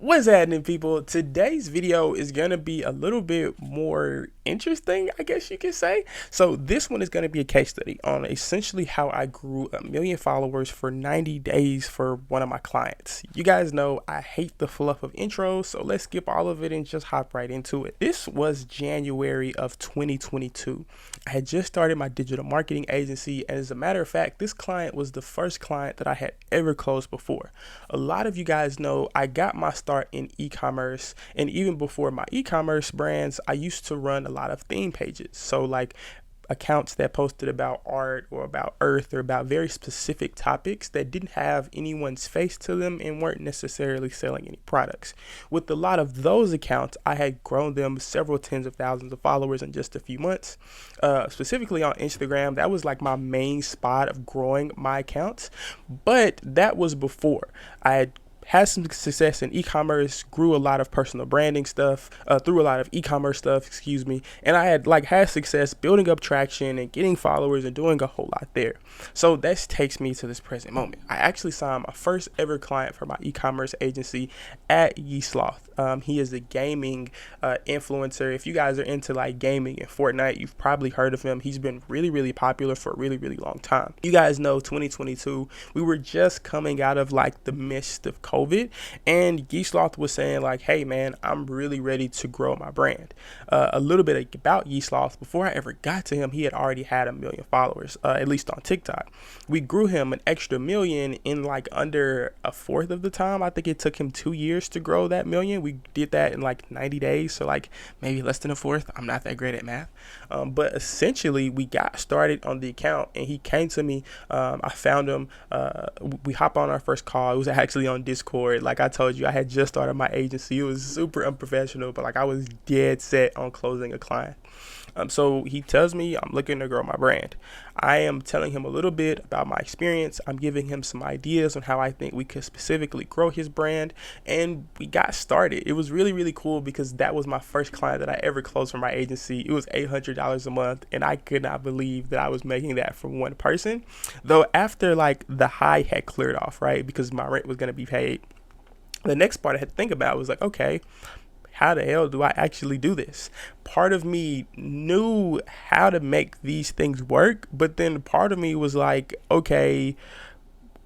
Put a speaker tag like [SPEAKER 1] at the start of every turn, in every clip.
[SPEAKER 1] What's happening, people? Today's video is going to be a little bit more interesting, I guess you could say. So this one is going to be a case study on essentially how I grew 1 million followers for 90 days for one of my clients. You guys know I hate the fluff of intros, so let's skip all of it and just hop right into it. This was January of 2022. I had just started my digital marketing agency, and as a matter of fact, this client was the first client that I had ever closed before. A lot of you guys know I got my start in e-commerce, and even before my e-commerce brands, I used to run a lot of theme pages. So like accounts that posted about art or about earth or about very specific topics that didn't have anyone's face to them and weren't necessarily selling any products. With a lot of those accounts, I had grown them several tens of thousands of followers in just a few months. Specifically on Instagram, that was like my main spot of growing my accounts, but that was before I had some success in e-commerce, grew a lot of personal branding stuff, through a lot of e-commerce stuff, and I had success building up traction and getting followers and doing a whole lot there. So this takes me to this present moment. I actually signed my first ever client for my e-commerce agency at Yeasloth. He is a gaming influencer. If you guys are into like gaming and Fortnite, you've probably heard of him. He's been really, really popular for a really, really long time. You guys know 2022, we were just coming out of like the mist of COVID, and Yeasloth was saying like, hey man, I'm really ready to grow my brand. A little bit about Yeasloth, before I ever got to him, he had already had 1 million followers, at least on TikTok. We grew him an extra million in like under a fourth of the time. I think it took him 2 years to grow that million. We did that in like 90 days, so like maybe less than a fourth. I'm not that great at math, but essentially we got started on the account, and he came to me. I found him. We hopped on our first call. It was actually on Discord. Like I told you, I had just started my agency. It was super unprofessional, but like I was dead set on closing a client. So he tells me I'm looking to grow my brand. I am telling him a little bit about my experience. I'm giving him some ideas on how I think we could specifically grow his brand, and we got started. It was really, really cool because that was my first client that I ever closed for my agency. It was $800 a month, and I could not believe that I was making that from one person. Though after like the high had cleared off, right, because my rent was going to be paid, the next part I had to think about was like, okay, how the hell do I actually do this? Part of me knew how to make these things work, but then part of me was like, okay,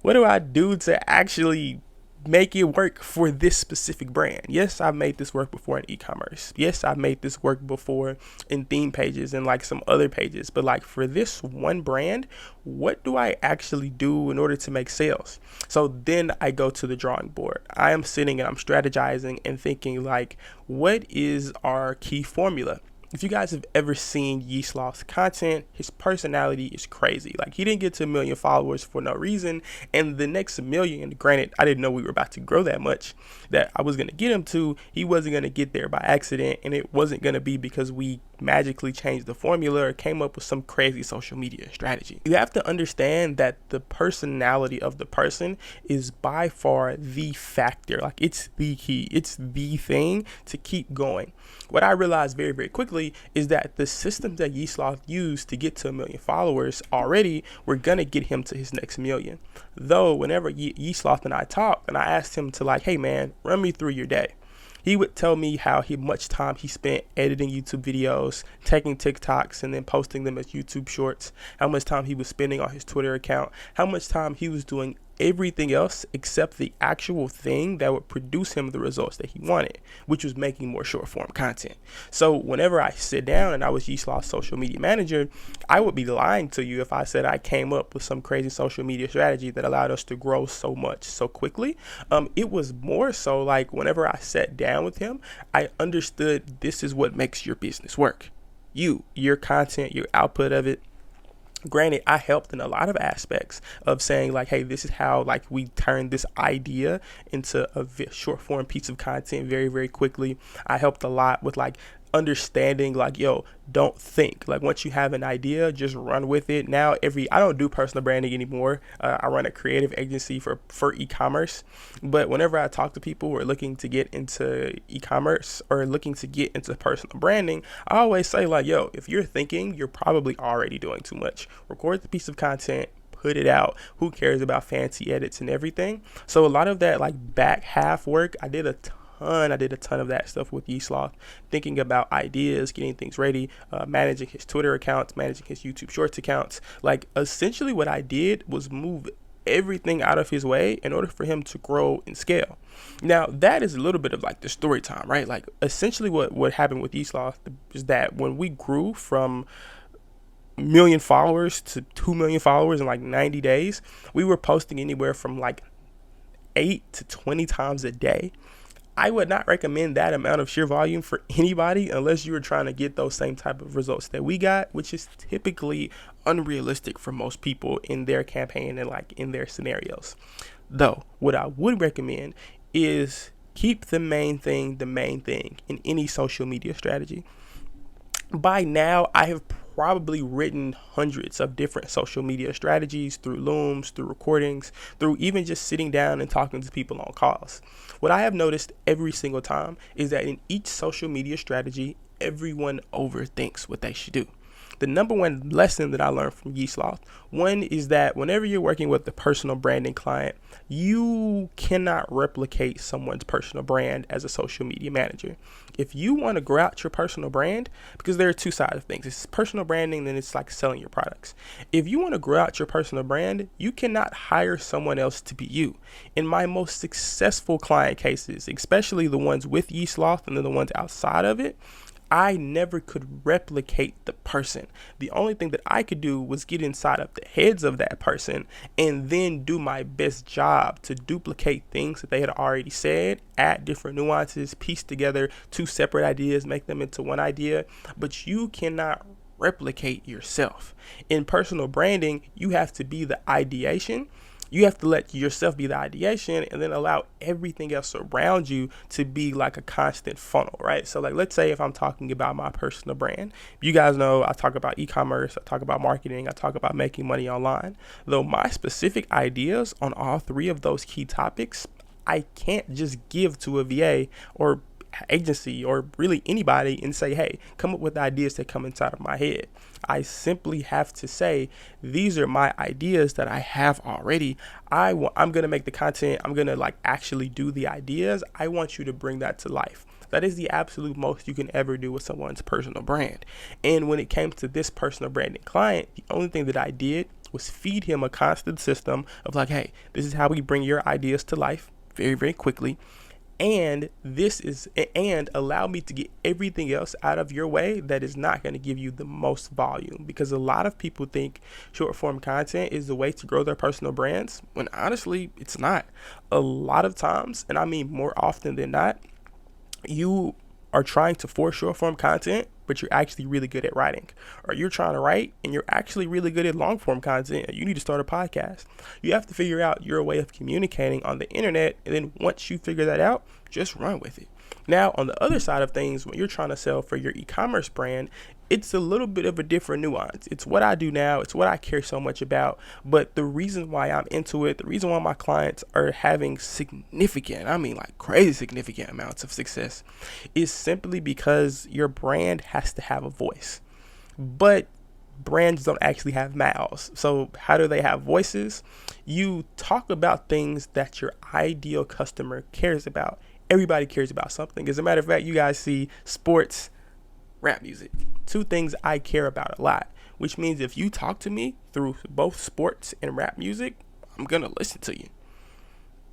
[SPEAKER 1] what do I do to actually make it work for this specific brand? Yes, I've made this work before in e-commerce. Yes, I've made this work before in theme pages and like some other pages, but like for this one brand, what do I actually do in order to make sales? So then I go to the drawing board. I am sitting and I'm strategizing and thinking like, what is our key formula? If you guys have ever seen Yeasloth's content, his personality is crazy. Like, he didn't get to 1 million followers for no reason, and the next million, granted, I didn't know we were about to grow that much, that I was going to get him to, he wasn't going to get there by accident, and it wasn't going to be because we magically changed the formula or came up with some crazy social media strategy. You have to understand that the personality of the person is by far the factor. Like, it's the key. It's the thing to keep going. What I realized very, very quickly is that the systems that Yeasloth used to get to 1 million followers already were gonna get him to his next million. Though whenever Yeasloth and I talked, and I asked him to like, hey man, run me through your day, he would tell me how much time he spent editing YouTube videos, taking TikToks and then posting them as YouTube shorts, how much time he was spending on his Twitter account, how much time he was doing everything else except the actual thing that would produce him the results that he wanted, which was making more short form content. So whenever I sit down and I was Yeasloth's social media manager, I would be lying to you if I said I came up with some crazy social media strategy that allowed us to grow so much so quickly. It was more so like whenever I sat down with him, I understood this is what makes your business work. Your content, your output of it. Granted, I helped in a lot of aspects of saying like, hey, this is how like we turn this idea into a short form piece of content very, very quickly. I helped a lot with like understanding like, yo, don't think like once you have an idea, just run with it. Now I don't do personal branding anymore. I run a creative agency for e-commerce, but whenever I talk to people who are looking to get into e-commerce or looking to get into personal branding, I always say like, yo, if you're thinking, you're probably already doing too much. Record the piece of content, put it out. Who cares about fancy edits and everything? So a lot of that like back half work, I did a I did a ton of that stuff with Yeasloft, thinking about ideas, getting things ready, managing his Twitter accounts, managing his YouTube Shorts accounts. Like, essentially what I did was move everything out of his way in order for him to grow and scale. Now, that is a little bit of like the story time, right? Like, essentially what happened with Yeasloft is that when we grew from million followers to 2 million followers in like 90 days, we were posting anywhere from like 8 to 20 times a day. I would not recommend that amount of sheer volume for anybody unless you were trying to get those same type of results that we got, which is typically unrealistic for most people in their campaign and like in their scenarios. Though, what I would recommend is keep the main thing in any social media strategy. By now, I have probably written hundreds of different social media strategies through Looms, through recordings, through even just sitting down and talking to people on calls. What I have noticed every single time is that in each social media strategy, everyone overthinks what they should do. The number one lesson that I learned from Yeasloft, one is that whenever you're working with a personal branding client, you cannot replicate someone's personal brand as a social media manager. If you want to grow out your personal brand, because there are two sides of things, it's personal branding, then it's like selling your products. If you want to grow out your personal brand, you cannot hire someone else to be you. In my most successful client cases, especially the ones with Yeasloft and then the ones outside of it, I never could replicate the person. The only thing that I could do was get inside of the heads of that person and then do my best job to duplicate things that they had already said, add different nuances, piece together two separate ideas, make them into one idea. But you cannot replicate yourself. In personal branding, you have to be the ideation. You have to let yourself be the ideation and then allow everything else around you to be like a constant funnel, right? So like, let's say if I'm talking about my personal brand, you guys know I talk about e-commerce, I talk about marketing, I talk about making money online. Though my specific ideas on all three of those key topics, I can't just give to a VA or agency or really anybody and say, hey, come up with ideas that come inside of my head. I simply have to say, these are my ideas that I have already. I'm going to make the content. I'm going to like actually do the ideas. I want you to bring that to life. That is the absolute most you can ever do with someone's personal brand. And when it came to this personal branding client, the only thing that I did was feed him a constant system of like, hey, this is how we bring your ideas to life very, very quickly. And allow me to get everything else out of your way that is not going to give you the most volume, because a lot of people think short form content is the way to grow their personal brands, when honestly it's not. A lot of times, and I mean more often than not, you are trying to force short form content, but you're actually really good at writing. Or you're trying to write and you're actually really good at long form content and you need to start a podcast. You have to figure out your way of communicating on the internet, and then once you figure that out, just run with it. Now, on the other side of things, when you're trying to sell for your e-commerce brand, it's a little bit of a different nuance. It's what I do now. It's what I care so much about. But the reason why I'm into it, the reason why my clients are having significant, I mean like crazy significant amounts of success, is simply because your brand has to have a voice. But brands don't actually have mouths. So how do they have voices? You talk about things that your ideal customer cares about. Everybody cares about something. As a matter of fact, you guys see sports, rap music, two things I care about a lot, which means if you talk to me through both sports and rap music, I'm going to listen to you.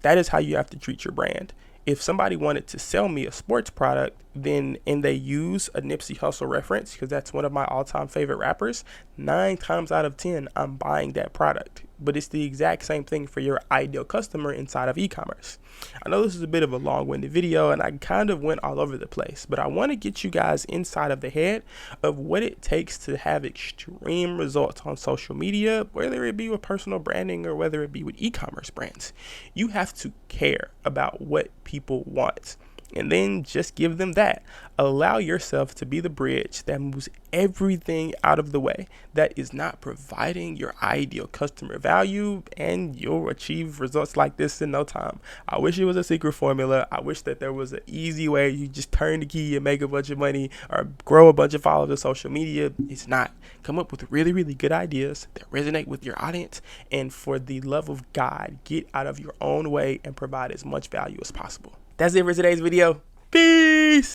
[SPEAKER 1] That is how you have to treat your brand. If somebody wanted to sell me a sports product, and they use a Nipsey Hussle reference, because that's one of my all-time favorite rappers, 9 times out of 10, I'm buying that product. But it's the exact same thing for your ideal customer inside of e-commerce. I know this is a bit of a long-winded video and I kind of went all over the place, but I want to get you guys inside of the head of what it takes to have extreme results on social media, whether it be with personal branding or whether it be with e-commerce brands. You have to care about what people want, and then just give them that. Allow yourself to be the bridge that moves everything out of the way that is not providing your ideal customer value, and you'll achieve results like this in no time. I wish it was a secret formula. I wish that there was an easy way you just turn the key and make a bunch of money or grow a bunch of followers on social media. It's not. Come up with really, really good ideas that resonate with your audience, and for the love of God, get out of your own way and provide as much value as possible. That's it for today's video. Peace.